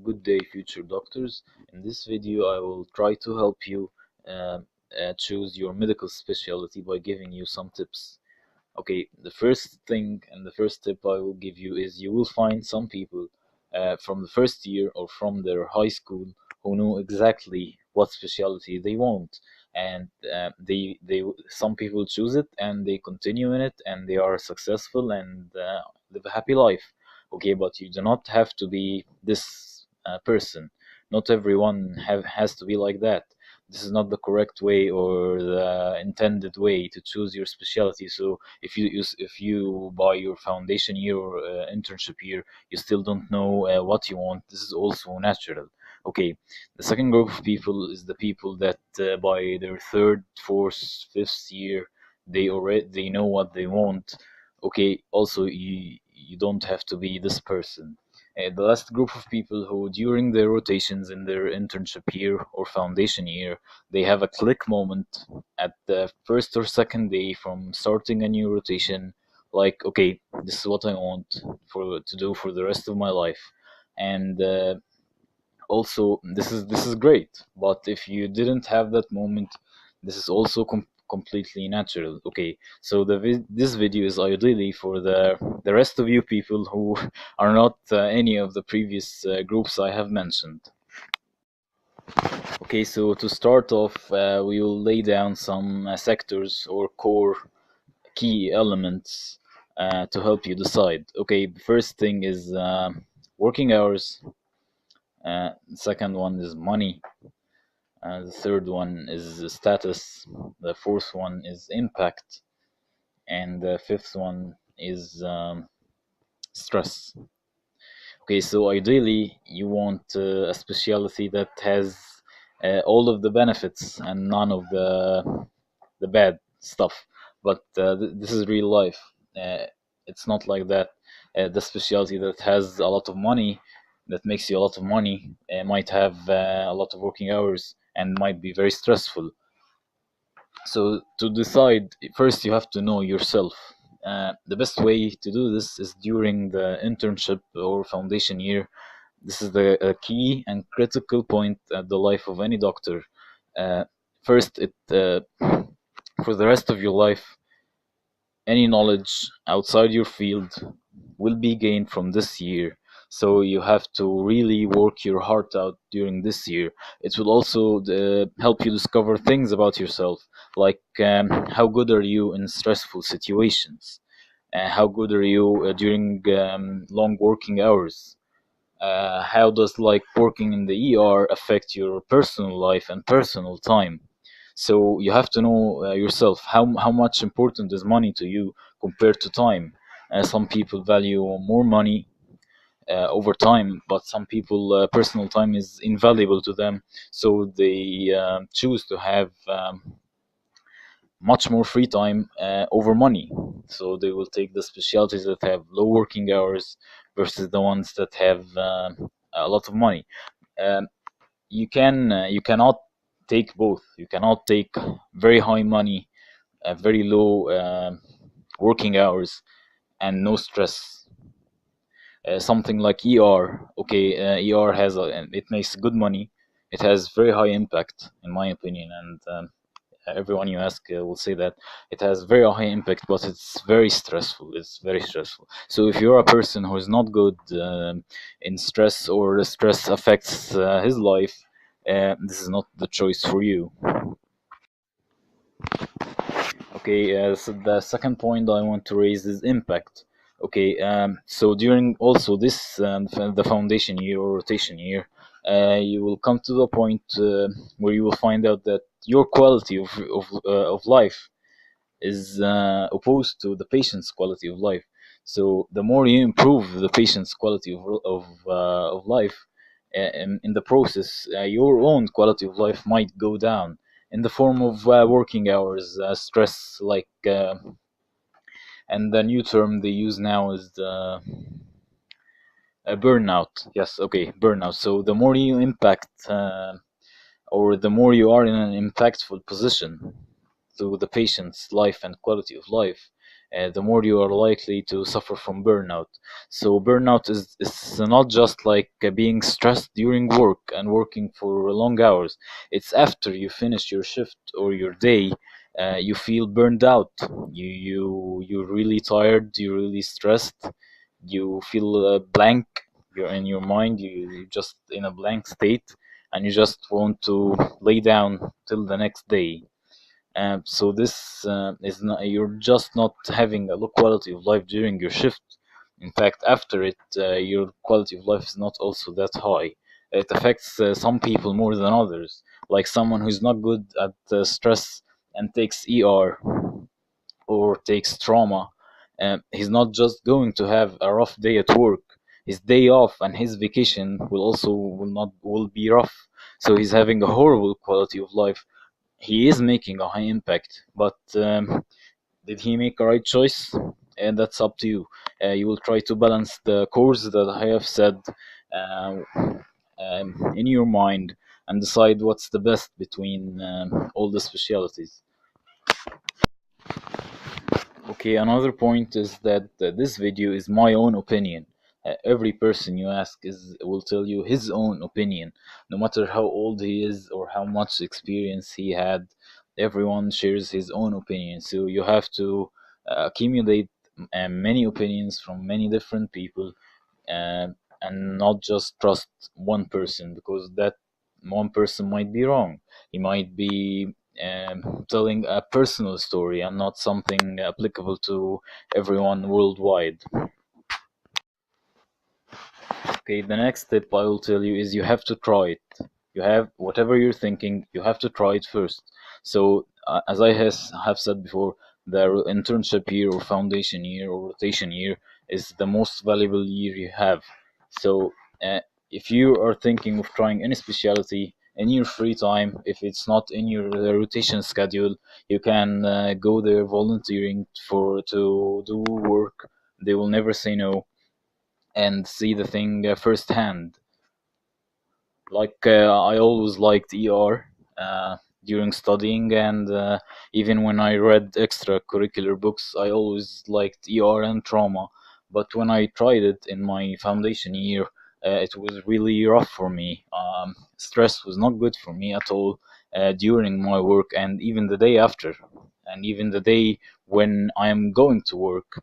good day, future doctors. In this video, I will try to help you choose your medical specialty by giving you some tips. Okay, the first thing and the first tip I will give you is you will find some people from the first year or from their high school who know exactly what specialty they want, and they some people choose it and they continue in it and they are successful and live a happy life. Okay, but you do not have to be this person. Not everyone has to be like that. This is not the correct way or the intended way to choose your specialty. So if you by your foundation year or internship year you still don't know what you want, this is also natural. Okay, the second group of people is the people that by their third, fourth, fifth year they know what they want. Okay, also you don't have to be this person. The last group of people who during their rotations in their internship year or foundation year they have a click moment at the first or second day from starting a new rotation, like, okay, this is what I want to do for the rest of my life. And also this is great, but if you didn't have that moment, this is also completely natural. Okay, so this video is ideally for the rest of you people who are not any of the previous groups I have mentioned. Okay, so to start off, we will lay down some sectors or core key elements to help you decide. Okay, the first thing is working hours. The second one is money. The third one is status. The fourth one is impact. And the fifth one is stress. Okay, so ideally, you want a specialty that has all of the benefits and none of the bad stuff. But this is real life. It's not like that. The specialty that has a lot of money, that makes you a lot of money, might have a lot of working hours and might be very stressful. So to decide, first you have to know yourself. The best way to do this is during the internship or foundation year. This is the key and critical point at the life of any doctor. First, it for the rest of your life, any knowledge outside your field will be gained from this year. So you have to really work your heart out during this year. It will also help you discover things about yourself, like how good are you in stressful situations? How good are you during long working hours? How does like working in the ER affect your personal life and personal time? So you have to know yourself how much important is money to you compared to time. Some people value more money over time, but some people personal time is invaluable to them, so they choose to have much more free time over money. So they will take the specialties that have low working hours versus the ones that have a lot of money. Um, you cannot take both. You cannot take very high money, very low working hours, and no stress. Something like ER. Okay, ER it makes good money. It has very high impact, in my opinion, and everyone you ask will say that it has very high impact, but it's very stressful. It's very stressful. So if you're a person who is not good in stress, or the stress affects his life, this is not the choice for you. Okay, so the second point I want to raise is impact. Okay, so during also this the foundation year or rotation year, you will come to the point where you will find out that your quality of life is opposed to the patient's quality of life. So the more you improve the patient's quality of life, in the process, your own quality of life might go down in the form of working hours, stress, like, and the new term they use now is the burnout. Yes, okay, burnout. So the more you impact, or the more you are in an impactful position to the patient's life and quality of life, the more you are likely to suffer from burnout. So burnout is not just like being stressed during work and working for long hours. It's after you finish your shift or your day, you feel burned out. You're really tired. You're really stressed. You feel blank. You're in your mind. You're just in a blank state, and you just want to lay down till the next day. So this is not, you're just not having a low quality of life during your shift. In fact, after it, your quality of life is not also that high. It affects some people more than others. Like someone who's not good at stress and takes ER or takes trauma, he's not just going to have a rough day at work. His day off and his vacation will be rough. So he's having a horrible quality of life. He is making a high impact, but did he make a right choice? And that's up to you. You will try to balance the course that I have said uh, in your mind and decide what's the best between all the specialities. Okay, another point is that this video is my own opinion. Every person you ask will tell you his own opinion, no matter how old he is or how much experience he had. Everyone shares his own opinion, so you have to accumulate many opinions from many different people, uh, and not just trust one person, because that one person might be wrong. He might be telling a personal story and not something applicable to everyone worldwide. Okay, the next tip I will tell you is you have to try it. You have whatever you're thinking, you have to try it first. So, as have said before, the internship year or foundation year or rotation year is the most valuable year you have. So, if you are thinking of trying any specialty in your free time, if it's not in your rotation schedule, you can go there volunteering for to do work. They will never say no, and see the thing firsthand. Like I always liked ER during studying, and even when I read extracurricular books, I always liked ER and trauma. But when I tried it in my foundation year, it was really rough for me. Stress was not good for me at all during my work, and even the day after, and even the day when I am going to work.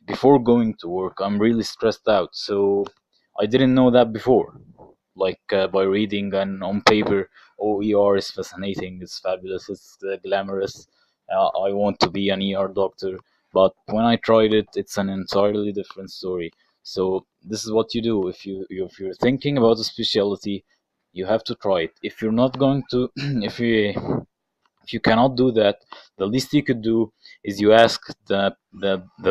Before going to work, I'm really stressed out. So I didn't know that before. Like by reading and on paper, oh, ER is fascinating, it's fabulous, it's glamorous. I want to be an ER doctor. But when I tried it, it's an entirely different story. So this is what you do if you're thinking about a specialty, you have to try it. If you're not going to, if you cannot do that, the least you could do is you ask the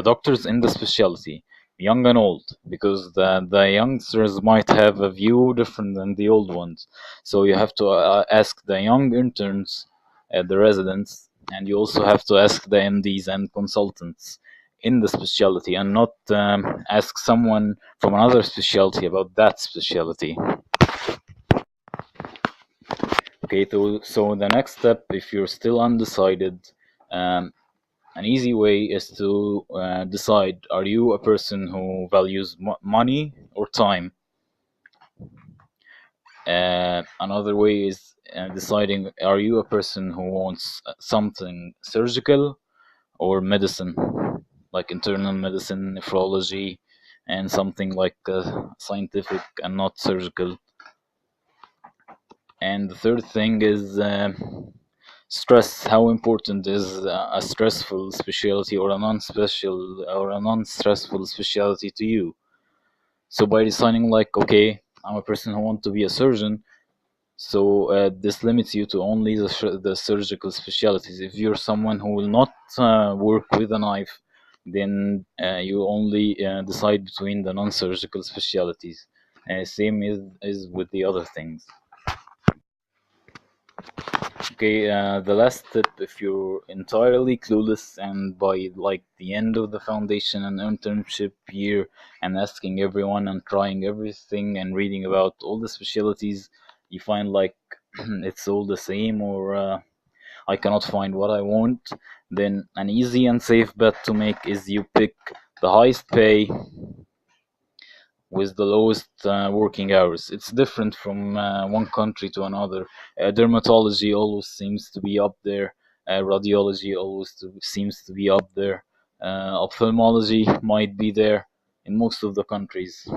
doctors in the specialty, young and old, because the youngsters might have a view different than the old ones. So you have to ask the young interns, the residents, and you also have to ask the MDs and consultants in the specialty, and not ask someone from another specialty about that specialty. Okay, so the next step, if you're still undecided, um, an easy way is to decide, are you a person who values money or time? Another way is deciding, are you a person who wants something surgical or medicine, like internal medicine, nephrology, and something like scientific and not surgical? And the third thing is stress. How important is a stressful specialty or a non-stressful specialty to you? So by deciding like, okay, I'm a person who wants to be a surgeon, so this limits you to only the surgical specialties. If you're someone who will not work with a knife, then you only decide between the non-surgical specialties. Same is with the other things. Okay, the last tip, if you're entirely clueless and by like the end of the foundation and internship year and asking everyone and trying everything and reading about all the specialties, you find like it's all the same, I cannot find what I want, then an easy and safe bet to make is you pick the highest pay with the lowest working hours. It's different from one country to another. Dermatology always seems to be up there. Radiology seems to be up there. Ophthalmology might be there in most of the countries.